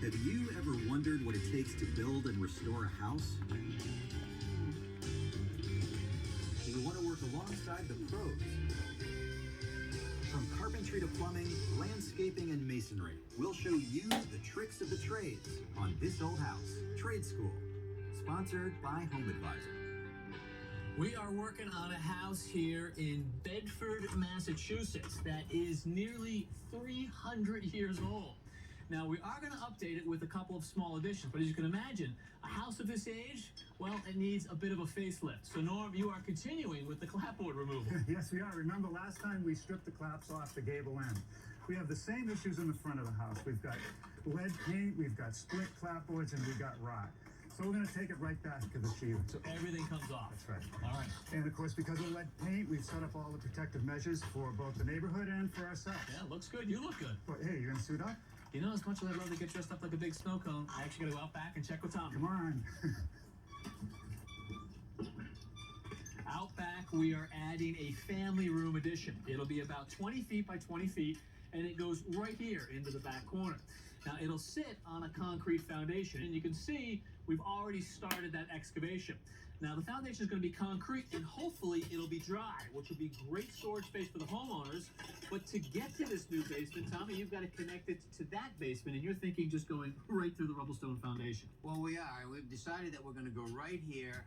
Have you ever wondered what it takes to build and restore a house? Do you want to work alongside the pros? From carpentry to plumbing, landscaping, and masonry, we'll show you the tricks of the trades on This Old House Trade School, sponsored by Home Advisor. We are working on a house here in Bedford, Massachusetts that is nearly 300 years old. Now, we are going to update it with a couple of small additions, but as you can imagine, a house of this age, well, it needs a bit of a facelift. So, Norm, you are continuing with the clapboard removal. Yes, we are. Remember last time we stripped the claps off the gable end. We have the same issues in the front of the house. We've got lead paint, we've got split clapboards, and we've got rot. So we're going to take it right back to the sheathing. So everything comes off. That's right. All right. And of course, because of lead paint, we've set up all the protective measures for both the neighborhood and for ourselves. Yeah, looks good. You look good. But hey, you going to suit up? You know, as much as I'd love to get dressed up like a big snow cone, I actually got to go out back and check with Tom. Come on. Out back, we are adding a family room addition. It'll be about 20 feet by 20 feet, and it goes right here into the back corner. Now, it'll sit on a concrete foundation, and you can see we've already started that excavation. Now, the foundation is going to be concrete, and hopefully it'll be dry, which will be great storage space for the homeowners. But to get to this new basement, Tommy, you've got to connect it to that basement, and you're thinking just going right through the rubblestone foundation. Well, we are. We've decided that we're going to go right here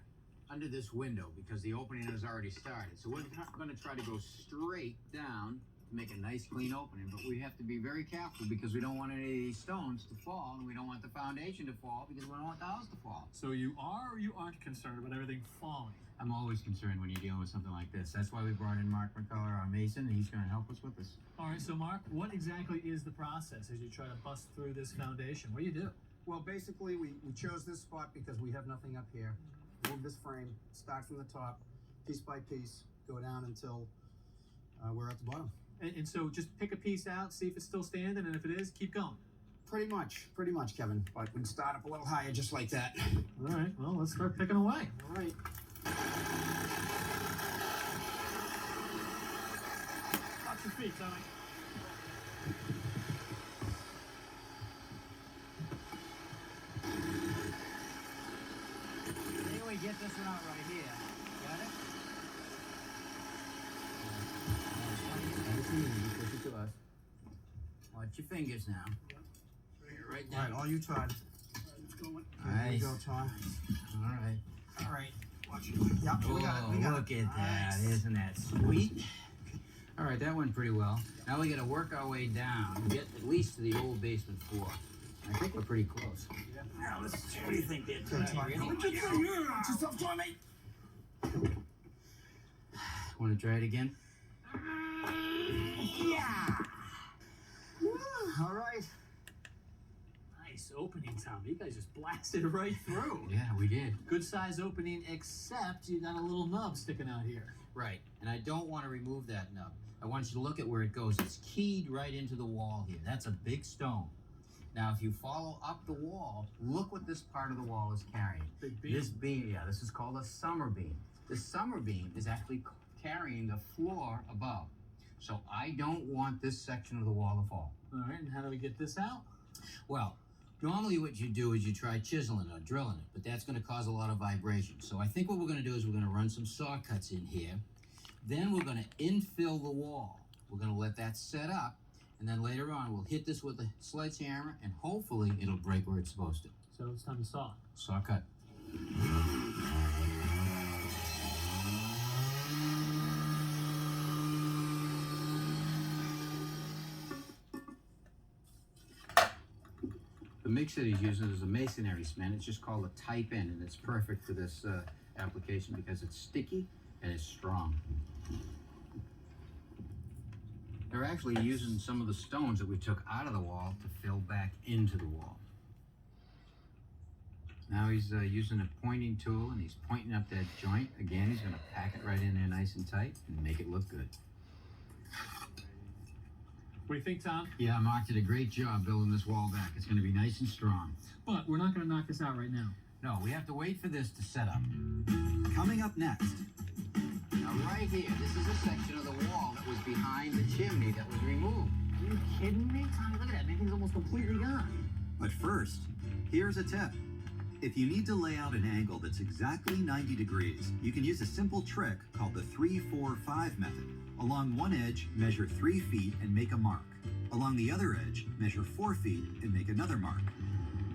under this window because the opening has already started. So we're going to try to go straight down to make a nice clean opening, but we have to be very careful because we don't want any of these stones to fall, and we don't want the foundation to fall because we don't want the house to fall. So you are or you aren't concerned about everything falling? I'm always concerned when you're dealing with something like this. That's why we brought in Mark McCullough, our mason, and he's going to help us with this. All right, so Mark, what exactly is the process as you try to bust through this foundation? What do you do? Well, basically, we chose this spot because we have nothing up here. Move this frame, start from the top, piece by piece, go down until we're at the bottom. And so just pick a piece out, see if it's still standing, and if it is, keep going. Pretty much, Kevin. But we can start up a little higher, just like that. All right, well, let's start picking away. All right. Watch your feet, Tommy. Anyway, get this one out right here. Got it? Push it to us. Watch your fingers now. Right All right, down. all you, Todd. There you go, Todd. All right. All right. Watch it. Yep, we got it. We got Look it. at that. Nice. Isn't that sweet? All right, that went pretty well. Now we got to work our way down and get at least to the old basement floor. I think we're pretty close. Yeah. Now, what do you think there, Good, Todd. Really? Watch yourself, Tommy. Want to try it again? Yeah. All right. Nice opening, Tommy. You guys just blasted right through. Yeah, we did. Good size opening, except you got a little nub sticking out here. Right, and I don't want to remove that nub. I want you to look at where it goes. It's keyed right into the wall here. That's a big stone. Now, if you follow up the wall, look what this part of the wall is carrying. Big beam. This beam, yeah, this is called a summer beam. This summer beam is actually carrying the floor above. So I don't want this section of the wall to fall. All right, and how do we get this out? Well, normally what you do is you try chiseling or drilling it, but that's going to cause a lot of vibration. So I think what we're going to do is we're going to run some saw cuts in here. Then we're going to infill the wall. We're going to let that set up, and then later on we'll hit this with a sledgehammer, and hopefully it'll break where it's supposed to. So it's time to saw. Saw cut. The mix that he's using is a masonry cement. It's just called a type N, and it's perfect for this application because it's sticky and it's strong. They're actually using some of the stones that we took out of the wall to fill back into the wall. Now he's using a pointing tool, and he's pointing up that joint. Again, he's going to pack it right in there nice and tight and make it look good. What do you think, Tom? Yeah, Mark did a great job building this wall back. It's going to be nice and strong. But we're not going to knock this out right now. No, we have to wait for this to set up. Coming up next, Now right here, this is a section of the wall that was behind the chimney that was removed. Are you kidding me? Tommy, look at that. Everything's almost completely gone. But first, here's a tip. If you need to lay out an angle that's exactly 90 degrees, you can use a simple trick called the 3-4-5 method. Along one edge, measure 3 feet and make a mark. Along the other edge, measure 4 feet and make another mark.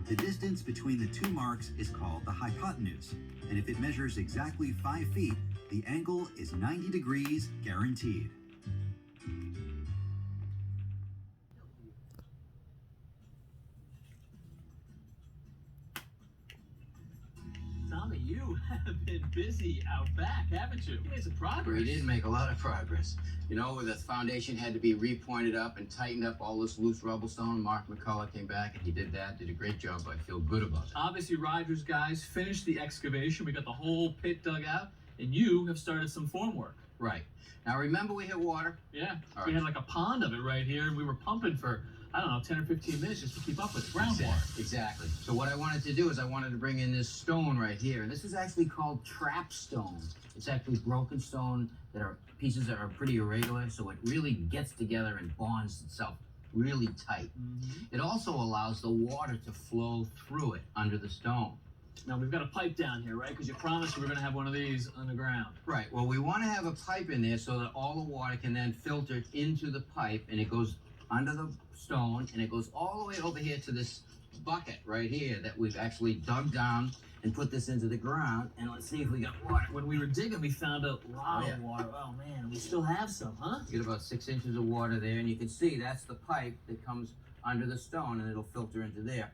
The distance between the two marks is called the hypotenuse, and if it measures exactly 5 feet, the angle is 90 degrees guaranteed. Tommy, you have been busy out back, haven't you? You made some progress. We did make a lot of progress. You know, the foundation had to be repointed up and tightened up all this loose rubble stone. Mark McCullough came back and he did that, did a great job. I feel good about it. Obviously, Rogers guys finished the excavation. We got the whole pit dug out, and you have started some form work. Right. Now, remember we hit water? Yeah. All We right. had like a pond of it right here, and we were pumping for, I don't know, 10 or 15 minutes just to keep up with it. Groundwater. Exactly. So what I wanted to do is I wanted to bring in this stone right here. This is actually called trap stone. It's actually broken stone that are pieces that are pretty irregular, so it really gets together and bonds itself really tight. It also allows the water to flow through it under the stone. Now, we've got a pipe down here, right? Because you promised we were going to have one of these underground. Right. Well, we want to have a pipe in there so that all the water can then filter into the pipe, and it goes under the stone, and it goes all the way over here to this bucket right here that we've actually dug down and put this into the ground. And let's see if we got water. When we were digging, we found a lot of water. Oh, man, we still have some, huh? You get about 6 inches of water there, and you can see that's the pipe that comes under the stone, and it'll filter into there.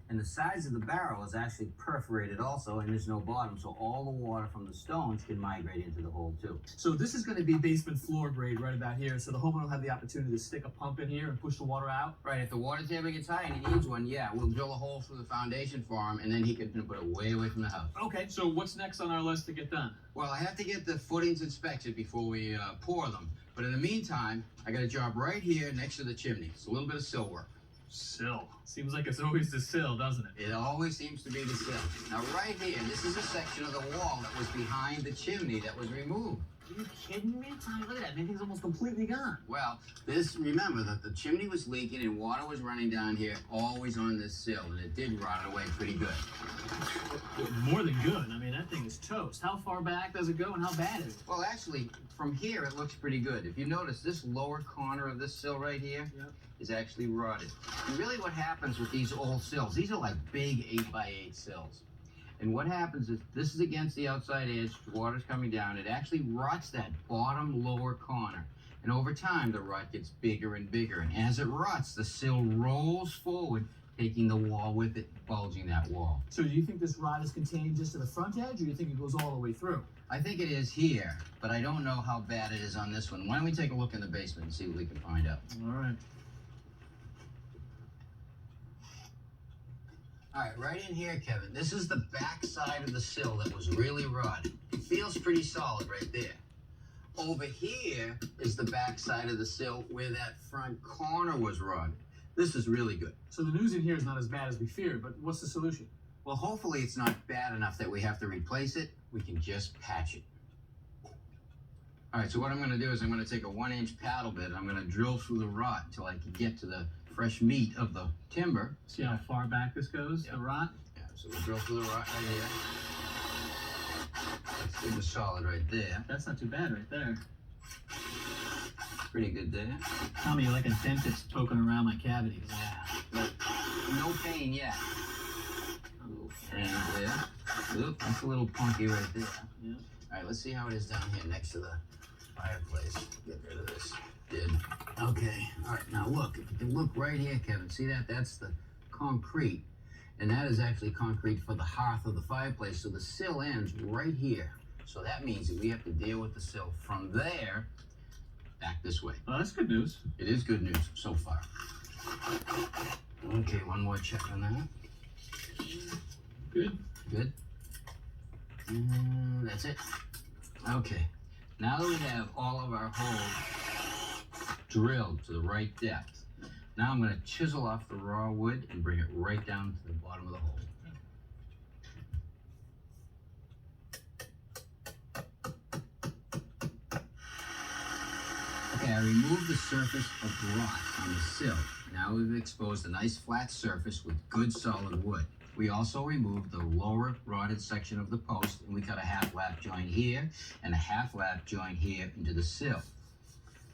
And the sides of the barrel is actually perforated also, and there's no bottom, so all the water from the stones can migrate into the hole too. So this is going to be basement floor grade right about here, so the homeowner will have the opportunity to stick a pump in here and push the water out. Right, if the water table gets high and he needs one, yeah, we'll drill a hole through the foundation for him, and then he can put it way away from the house. Okay, so what's next on our list to get done? Well, I have to get the footings inspected before we pour them, but in the meantime, I got a job right here next to the chimney. It's a little bit of sill work. Sill. Seems like it's always the sill, doesn't it? It always seems to be the sill. Now, right here, this is a section of the wall that was behind the chimney that was removed. Are you kidding me? Tommy, look at that. Everything's almost completely gone. Well, remember that the chimney was leaking and water was running down here, always on this sill, and it did rot away pretty good. More than good. I mean, that thing is toast. How far back does it go and how bad is it? Well, actually, from here, it looks pretty good. If you notice, this lower corner of this sill right here is actually rotted. And really what happens with these old sills, these are like big 8x8 sills. And what happens is, this is against the outside edge, the water's coming down, it actually rots that bottom lower corner. And over time, the rot gets bigger and bigger. And as it rots, the sill rolls forward, taking the wall with it, bulging that wall. So do you think this rot is contained just to the front edge, or do you think it goes all the way through? I think it is here, but I don't know how bad it is on this one. Why don't we take a look in the basement and see what we can find out? All right. All right, right in here, Kevin. This is the back side of the sill that was really rotted. It feels pretty solid right there. Over here is the back side of the sill where that front corner was rotted. This is really good. So the news in here is not as bad as we feared, but what's the solution? Well, hopefully it's not bad enough that we have to replace it. We can just patch it. All right, so what I'm going to do is I'm going to take a 1-inch paddle bit and I'm going to drill through the rot until I can get to the fresh meat of the timber. See how far back this goes, the rot? Yeah, so we'll drill through the rot right here. That's super solid right there. That's not too bad right there. Pretty good there. Tommy, you're like a dentist poking around my cavities. Yeah, but no pain yet. A little pain there. Oop, that's a little punky right there. Yeah. All right, let's see how it is down here next to the fireplace. Get rid of this. Did. Okay. All right, now look. If you can look right here, Kevin, see that? That's the concrete. And that is actually concrete for the hearth of the fireplace. So the sill ends right here. So that means that we have to deal with the sill from there back this way. Well, that's good news. It is good news so far. Okay, one more check on that. Good. Good. And that's it. Okay. Now that we have all of our holes drilled to the right depth, now I'm going to chisel off the raw wood and bring it right down to the bottom of the hole. Okay, I removed the surface of rot on the sill. Now we've exposed a nice flat surface with good solid wood. We also removed the lower rotted section of the post, and we cut a half lap joint here and a half lap joint here into the sill.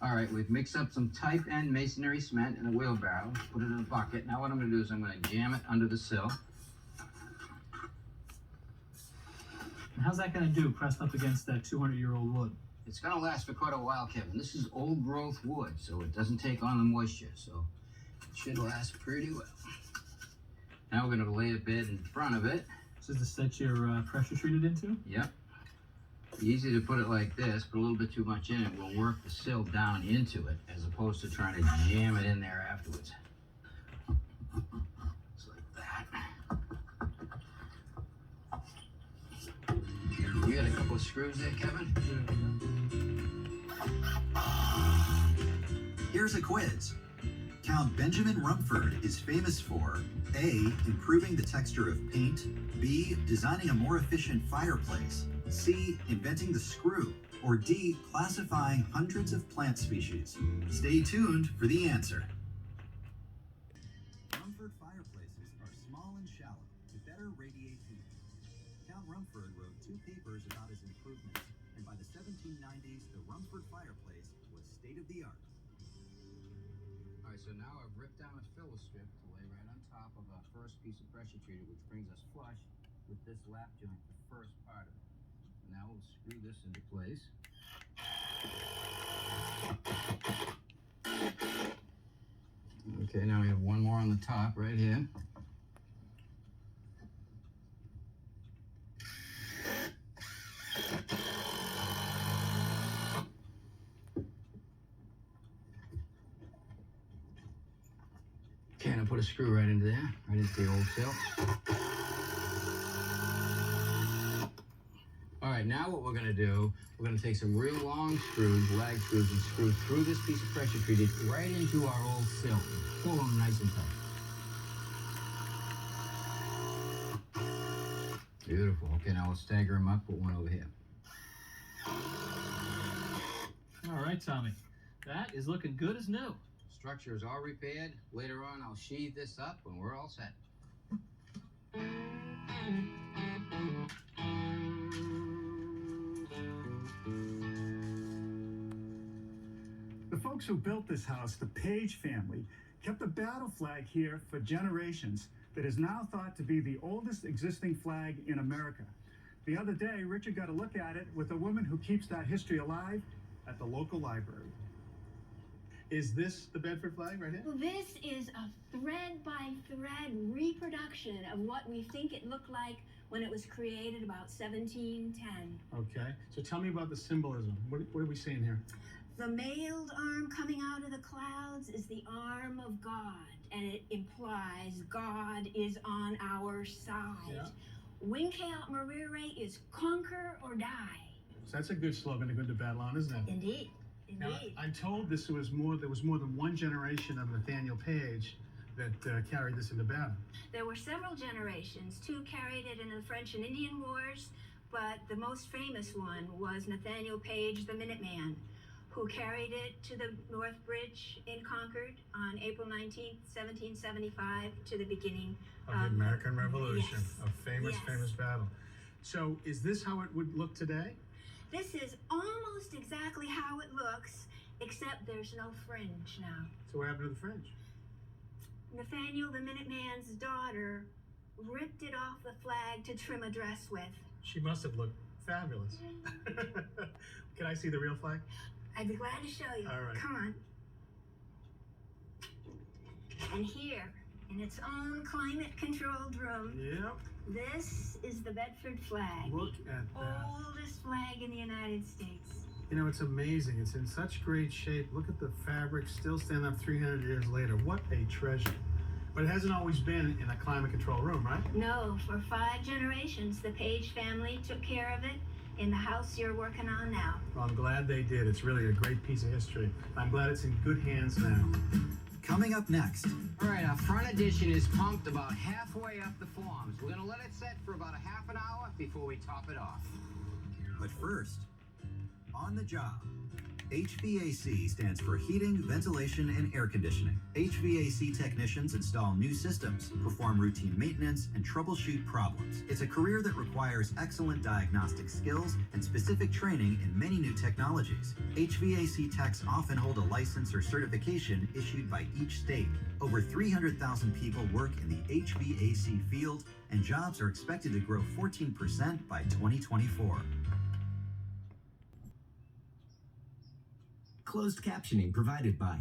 All right, we've mixed up some type N masonry cement in a wheelbarrow, put it in a bucket. Now what I'm gonna do is I'm gonna jam it under the sill. And how's that going to do pressed up against that 200-year-old wood? It's gonna last for quite a while, Kevin. This is old growth wood, so it doesn't take on the moisture, so it should last pretty well. Now we're gonna lay a bed in front of it. This is the set you're pressure treated into? Yep. Easy to put it like this, put a little bit too much in it. We'll work the sill down into it as opposed to trying to jam it in there afterwards. Just like that. You got a couple of screws there, Kevin? Here's a quiz. Count Benjamin Rumford is famous for A. Improving the texture of paint, B. Designing a more efficient fireplace, C. Inventing the screw, or D. Classifying hundreds of plant species. Stay tuned for the answer. Rumford fireplaces are small and shallow to better radiate heat. Count Rumford wrote 2 papers about his improvements, and by the 1790s, the Rumford fireplace was state-of-the-art. All right, so now I've ripped down a filler strip to lay right on top of our first piece of pressure treated, which brings us flush with this lap joint, the first part of it. Now we'll screw this into place. Okay, now we have one more on the top right here. Okay, and I put a screw right into there, right into the old sill. All right, now what we're gonna do, we're gonna take some real long screws, lag screws, and screw through this piece of pressure treated right into our old sill. Pull them nice and tight. Beautiful. Okay, now we'll stagger them up, put one over here. All right, Tommy. That is looking good as new. Structure is all repaired. Later on, I'll sheathe this up when we're all set. The folks who built this house, the Page family, kept a battle flag here for generations that is now thought to be the oldest existing flag in America. The other day, Richard got a look at it with a woman who keeps that history alive at the local library. Is this the Bedford flag right here? Well, this is a thread-by-thread reproduction of what we think it looked like when it was created about 1710. Okay, so tell me about the symbolism. What are we seeing here? The mailed arm coming out of the clouds is the arm of God, and it implies God is on our side. Yeah. Wincaut Marire is conquer or die. So that's a good slogan to go to battle on, isn't it? Indeed. Now, Indeed. I'm told there was more than one generation of Nathaniel Page that carried this into battle. There were several generations. 2 carried it in the French and Indian Wars, but the most famous one was Nathaniel Page, the Minuteman, who carried it to the North Bridge in Concord on April 19th, 1775, to the beginning Of the American Revolution, yes. a famous battle. So is this how it would look today? This is almost exactly how it looks, except there's no fringe now. So what happened to the fringe? Nathaniel the Minuteman's daughter ripped it off the flag to trim a dress with. She must have looked fabulous. Can I see the real flag? I'd be glad to show you. All right. Come on. And here, in its own climate-controlled room, Yep. this is the Bedford flag. Look at that. Oldest flag in the United States. You know, it's amazing. It's in such great shape. Look at the fabric, still standing up 300 years later. What a treasure. But it hasn't always been in a climate control room, right? No, for 5 generations, the Page family took care of it in the house you're working on now. Well, I'm glad they did. It's really a great piece of history. I'm glad it's in good hands now. Coming up next, All right, our front addition is pumped about halfway up the forms. We're gonna let it set for about a half an hour before we top it off. but first, on the job. HVAC stands for heating, ventilation, and air conditioning. HVAC technicians install new systems, perform routine maintenance, and troubleshoot problems. It's a career that requires excellent diagnostic skills and specific training in many new technologies. HVAC techs often hold a license or certification issued by each state. Over 300,000 people work in the HVAC field, and jobs are expected to grow 14% by 2024. Closed captioning provided by.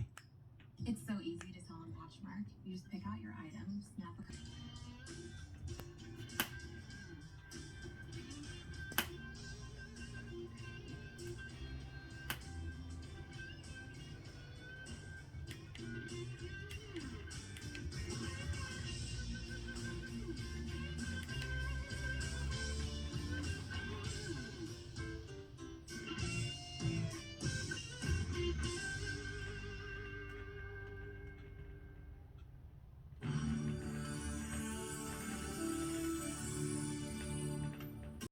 It's so easy to sell on Poshmark. You just pick out your items, snap a